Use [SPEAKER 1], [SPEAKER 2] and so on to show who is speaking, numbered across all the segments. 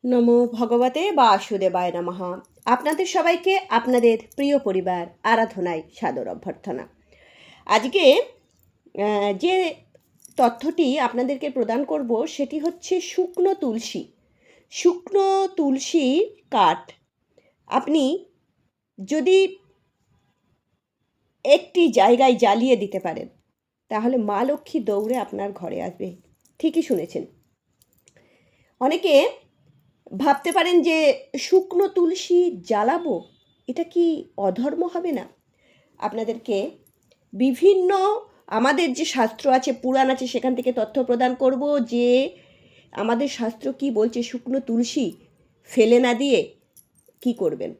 [SPEAKER 1] নমো ভগবতে বাসুদেবায় নমঃ। আপনাদের সবাইকে আপনাদের প্রিয় পরিবার আরাধনায় সাদর অভ্যর্থনা। আজকে যে তথ্যটি আপনাদেরকে প্রদান করব সেটি হচ্ছে শুকনো তুলসী। শুকনো তুলসী কাঠ আপনি যদি একটি জায়গায় জ্বালিয়ে দিতে পারেন তাহলে মা লক্ষ্মী দৌড়ে আপনার ঘরে আসবে। ঠিকই শুনেছেন। অনেকে ভাবতে পারেন যে শুকনো তুলসী জ্বালাবো, এটা কি অধর্ম হবে না? আপনাদেরকে বিভিন্ন আমাদের যে শাস্ত্র আছে, পুরাণ আছে, সেখান থেকে তথ্য প্রদান করব যে আমাদের শাস্ত্র কি বলছে শুকনো তুলসী ফেলে না দিয়ে কি করবেন,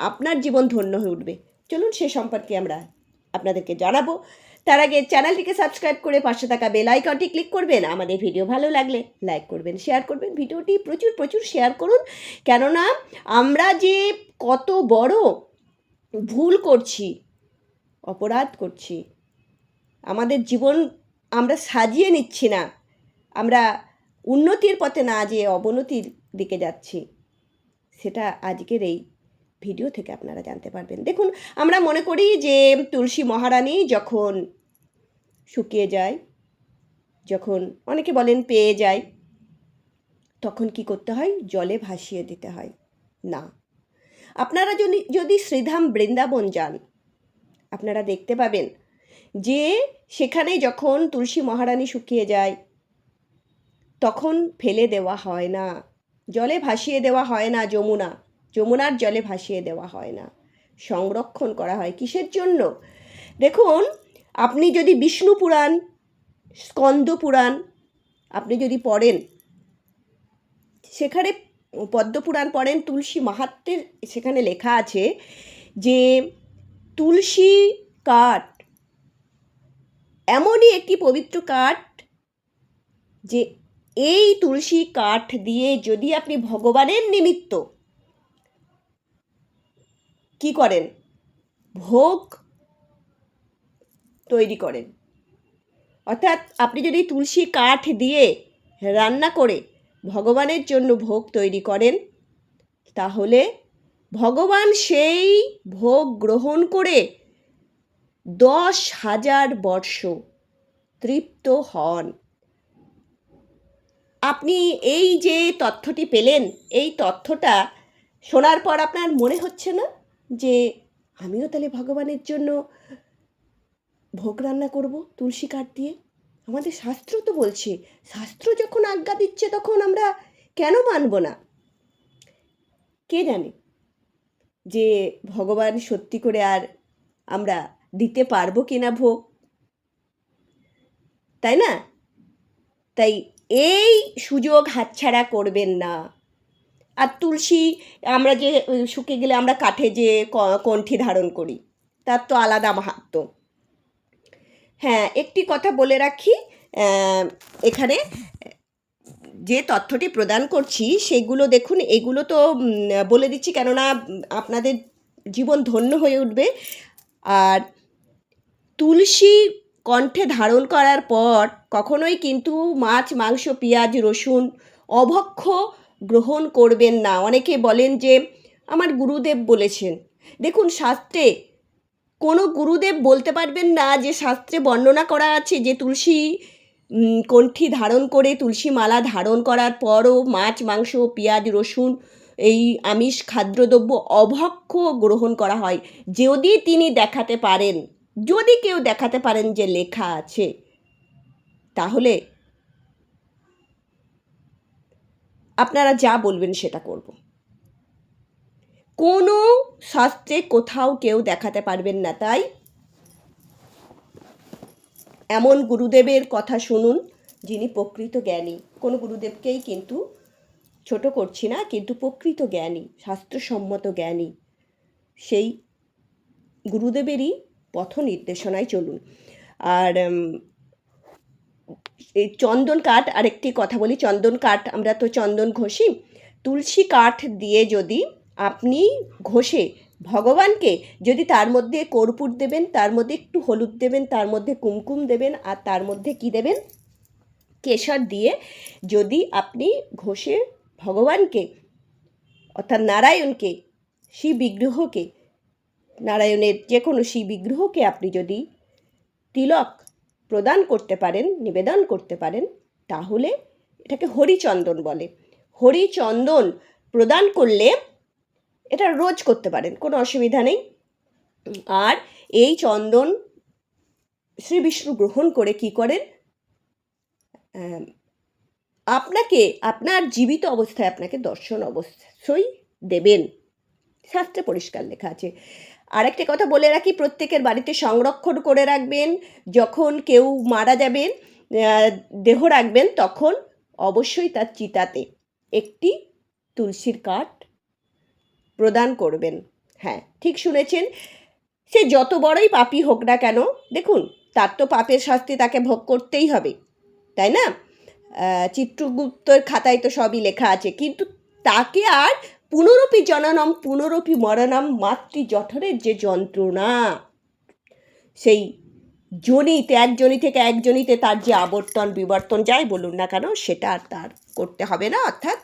[SPEAKER 1] আপনার জীবন ধন্য হয়ে উঠবে। চলুন সে সম্পর্কে আমরা আপনাদেরকে জানাবো। তার আগে চ্যানেলটিকে সাবস্ক্রাইব করে পাশে থাকা বেল আইকনটি ক্লিক করবেন। আমাদের ভিডিও ভালো লাগলে লাইক করবেন, শেয়ার করবেন। ভিডিওটি প্রচুর প্রচুর শেয়ার করুন, কেননা আমরা যে কত বড় ভুল করছি, অপরাধ করছি, আমাদের জীবন আমরা সাজিয়ে নিচ্ছি না, আমরা উন্নতির পথে না যেয়ে অবনতির দিকে যাচ্ছি, সেটা আজকের এই ভিডিও থেকে আপনারা জানতে পারবেন। দেখুন, আমরা মনে করি যে তুলসী মহারানী যখন শুকিয়ে যায়, যখন অনেকে বলেন পেয়ে যায়, তখন কি করতে হয়? জলে ভাসিয়ে দিতে হয়। না, আপনারা যদি শ্রীধাম বৃন্দাবন যান, আপনারা দেখতে পাবেন যে সেখানে যখন তুলসী মহারানী শুকিয়ে যায় তখন ফেলে দেওয়া হয় না, জলে ভাসিয়ে দেওয়া হয় না, যমুনার জলে ভাসিয়ে দেওয়া হয় না, সংরক্ষণ করা হয়। কিসের জন্য? দেখুন, আপনি যদি বিষ্ণু পুরাণ, স্কন্দ পুরাণ আপনি যদি পড়েন, সেখানে পদ্মপুরাণ পড়েন, তুলসী মাহাত্ম্যের সেখানে লেখা আছে যে তুলসী কাঠ এমনই একটি পবিত্র কাঠ যে এই তুলসী কাঠ দিয়ে যদি আপনি ভগবানের নিমিত্ত কি করেন, ভোগ তৈরি করেন, অর্থাৎ আপনি যদি তুলসী কাঠ দিয়ে রান্না করে ভগবানের জন্য ভোগ তৈরি করেন, তাহলে ভগবান সেই ভোগ গ্রহণ করে 10,000 বর্ষ তৃপ্ত হন। আপনি এই যে তথ্যটি পেলেন, এই তথ্যটা শোনার পর আপনার মনে হচ্ছে না যে আমিও তাহলে ভগবানের জন্য ভোগ রান্না করব তুলসী কাঠ দিয়ে? আমাদের শাস্ত্র তো বলছে, শাস্ত্র যখন আজ্ঞা দিচ্ছে তখন আমরা কেন মানব না? কে জানে যে ভগবান সত্যি করে আর আমরা দিতে পারবো কিনা ভোগ, তাই না? তাই এই সুযোগ হাতছাড়া করবেন না। আর তুলসী আমরা যে শুকিয়ে গেলে আমরা কাঠে যে কণ্ঠি ধারণ করি, তার তো আলাদা মাহাত্ম্য। হ্যাঁ, একটি কথা বলে রাখি, এখানে যে তথ্যটি প্রদান করছি সেগুলো দেখুন, এগুলো তো বলে দিচ্ছি কেননা আপনাদের জীবন ধন্য হয়ে উঠবে। আর তুলসী কণ্ঠে ধারণ করার পর কখনোই কিন্তু মাছ, মাংস, পেঁয়াজ, রসুন, অভক্ষ্য গ্রহণ করবেন না। অনেকে বলেন যে আমার গুরুদেব বলেছেন। দেখুন, শাস্ত্রে কোনো গুরুদেব বলতে পারবেন না যে শাস্ত্রে বর্ণনা করা আছে যে তুলসী কণ্ঠি ধারণ করে, তুলসী মালা ধারণ করার পরও মাছ, মাংস, পেঁয়াজ, রসুন, এই আমিষ খাদ্যদ্রব্য অভক্ষ্য গ্রহণ করা হয়। যদি তিনি দেখাতে পারেন, যদি কেউ দেখাতে পারেন যে লেখা আছে, তাহলে আপনারা যা বলবেন সেটা করব। কোনো শাস্ত্রে কোথাও কেউ দেখাতে পারবেন না। তাই এমন গুরুদেবের কথা শুনুন যিনি প্রকৃত জ্ঞানী। কোনো গুরুদেবকেই কিন্তু ছোট করছি না, কিন্তু প্রকৃত জ্ঞানী, শাস্ত্রসম্মত জ্ঞানী, সেই গুরুদেবেরই পথ নির্দেশনায় চলুন। আর এই চন্দন কাঠ, আরেকটি কথা বলি, চন্দন কাঠ আমরা তো চন্দন ঘষি, তুলসী কাঠ দিয়ে যদি আপনি ঘষে ভগবানকে, যদি তার মধ্যে কর্পূর দেবেন, তার মধ্যে একটু হলুদ দেবেন, তার মধ্যে কুমকুম দেবেন, আর তার মধ্যে কি দেবেন, কেশর দিয়ে যদি আপনি ঘষে ভগবানকে অর্থাৎ নারায়ণকে, শিব বিগ্রহকে, নারায়ণের যে কোনো শিব বিগ্রহকে আপনি যদি তিলক প্রদান করতে পারেন, নিবেদন করতে পারেন, তাহলে এটাকে হরিচন্দন বলে। হরিচন্দন প্রদান করলে এটা রোজ করতে পারেন, কোনো অসুবিধা নেই। আর এই চন্দন শ্রী বিষ্ণু গ্রহণ করে কি করেন, আপনাকে আপনার জীবিত অবস্থায় আপনাকে দর্শন অবশ্যই দেবেন, শাস্ত্রে পরিষ্কার লেখা আছে। আরেকটি কথা বলে রাখি, প্রত্যেকের বাড়িতে সংরক্ষণ করে রাখবেন। যখন কেউ মারা যাবেন, দেহ রাখবেন, তখন অবশ্যই তার চিতাতে একটি তুলসীর কাঠ প্রদান করবেন। হ্যাঁ, ঠিক শুনেছেন, সে যত বড়ই পাপী হোক না কেন, দেখুন তার তো পাপের শাস্তি তাকে ভোগ করতেই হবে, তাই না? চিত্রগুপ্তর খাতায় তো সবই লেখা আছে, কিন্তু তাকে আর পুনরপি জননম পুনরপি মরণম মাতৃ জঠরের যে যন্ত্রণা, সেই যোনিতে, এক যোনি থেকে এক যোনিতে তার যে আবর্তন বিবর্তন যাই বলুন না কেন, সেটা আর তার করতে হবে না, অর্থাৎ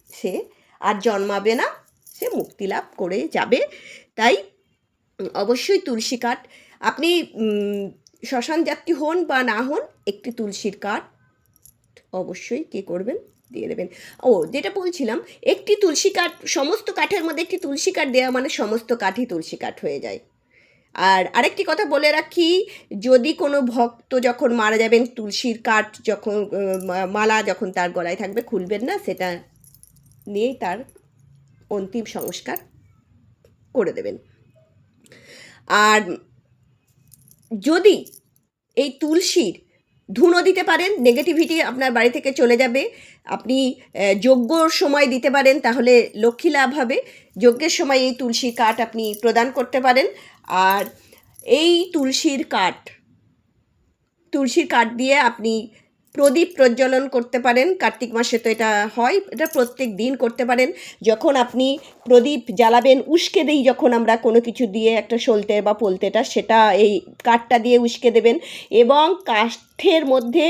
[SPEAKER 1] সে আর জন্মাবে না, সে মুক্তি লাভ করে যাবে। তাই অবশ্যই তুলসী কাঠ, আপনি শ্মশান যাত্রী হন বা না হন, একটি তুলসীর কাঠ অবশ্যই কী করবেন, দিয়ে দেবেন। ও, যেটা বলছিলাম, একটি তুলসী কাঠ, সমস্ত কাঠের মধ্যে একটি তুলসী কাঠ দেওয়া মানে সমস্ত কাঠই তুলসী কাঠ হয়ে যায়। আর আরেকটি কথা বলে রাখি, যদি কোনো ভক্ত যখন মারা যাবেন, তুলসীর কাঠ যখন মালা যখন তার গলায় থাকবে, খুলবেন না, সেটা নিয়েই তার অন্তিম সংস্কার করে দেবেন। আর যদি এই তুলসীর ধুনো দিতে পারেন, নেগেটিভিটি আপনার বাড়ি থেকে চলে যাবে। আপনি যজ্ঞর সময় দিতে পারেন, তাহলে লক্ষ্মী লাভ হবে। যজ্ঞের সময় এই তুলসীর কাঠ আপনি প্রদান করতে পারেন। আর এই তুলসীর কাঠ দিয়ে আপনি প্রদীপ প্রজ্বলন করতে পারেন। কার্তিক মাসে তো এটা হয়, এটা প্রত্যেক দিন করতে পারেন। যখন আপনি প্রদীপ জ্বালাবেন, উস্কে দিই যখন আমরা কোনো কিছু দিয়ে, একটা সলতে বা পোলতেটা, সেটা এই কাঠটা দিয়ে উস্কে দেবেন, এবং কাঠের মধ্যে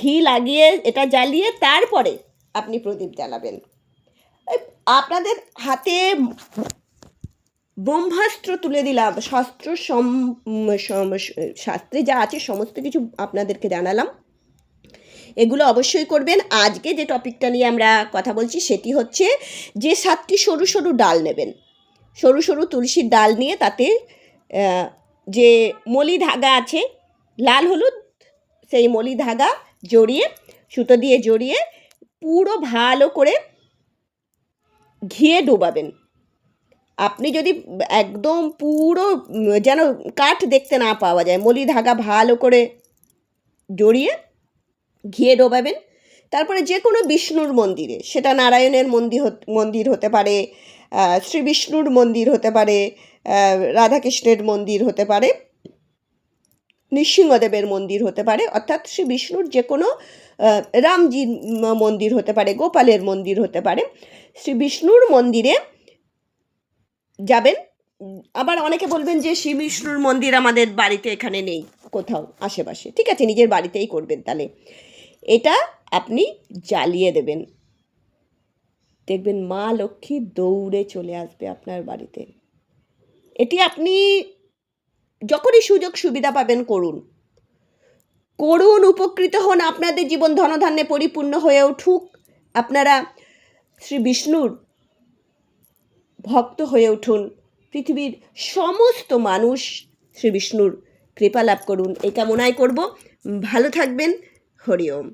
[SPEAKER 1] ঘি লাগিয়ে এটা জ্বালিয়ে তারপরে আপনি প্রদীপ জ্বালাবেন। আপনাদের হাতে ব্রহ্মাস্ত্র তুলে দিলাম, শাস্ত্রে যা আছে সমস্ত কিছু আপনাদেরকে জানালাম, এগুলো অবশ্যই করবেন। আজকে যে টপিকটা নিয়ে আমরা কথা বলছি সেটি হচ্ছে যে 7টি সরু সরু ডাল নেবেন, সরু সরু তুলসীর ডাল নিয়ে তাতে যে মলি ধাগা আছে, লাল হলুদ, সেই মলি ধাগা জড়িয়ে, সুতো দিয়ে জড়িয়ে পুরো ভালো করে ঘিয়ে ডোবাবেন। আপনি যদি একদম পুরো যেন কাঠ দেখতে না পাওয়া যায়, মলি ধাগা ভালো করে জড়িয়ে ঘিয়ে ডোবাবেন। তারপরে যে কোনো বিষ্ণুর মন্দিরে, সেটা নারায়ণের মন্দির হতে পারে, শ্রী বিষ্ণুর মন্দির হতে পারে, রাধাকৃষ্ণের মন্দির হতে পারে, নৃসিংহদেবের মন্দির হতে পারে, অর্থাৎ শ্রী বিষ্ণুর যে কোনো, রামজির মন্দির হতে পারে, গোপালের মন্দির হতে পারে, শ্রী বিষ্ণুর মন্দিরে যাবেন। আবার অনেকে বলবেন যে শ্রী বিষ্ণুর মন্দির আমাদের বাড়িতে এখানে নেই, কোথাও আশেপাশে, ঠিক আছে, নিজের বাড়িতেই করবেন। তাহলে এটা আপনি জ্বালিয়ে দেবেন, দেখবেন মা লক্ষ্মী দৌড়ে চলে আসবে আপনার বাড়িতে। এটি আপনি যখনই সুযোগ সুবিধা পাবেন করুন, উপকৃত হন, আপনাদের জীবন ধনধান্যে পরিপূর্ণ হয়ে উঠুক, আপনারা শ্রী বিষ্ণুর ভক্ত হয়ে উঠুন, পৃথিবীর সমস্ত মানুষ শ্রী বিষ্ণুর কৃপা লাভ করুন, এই কামনাই করব। ভালো থাকবেন। হরি ওম।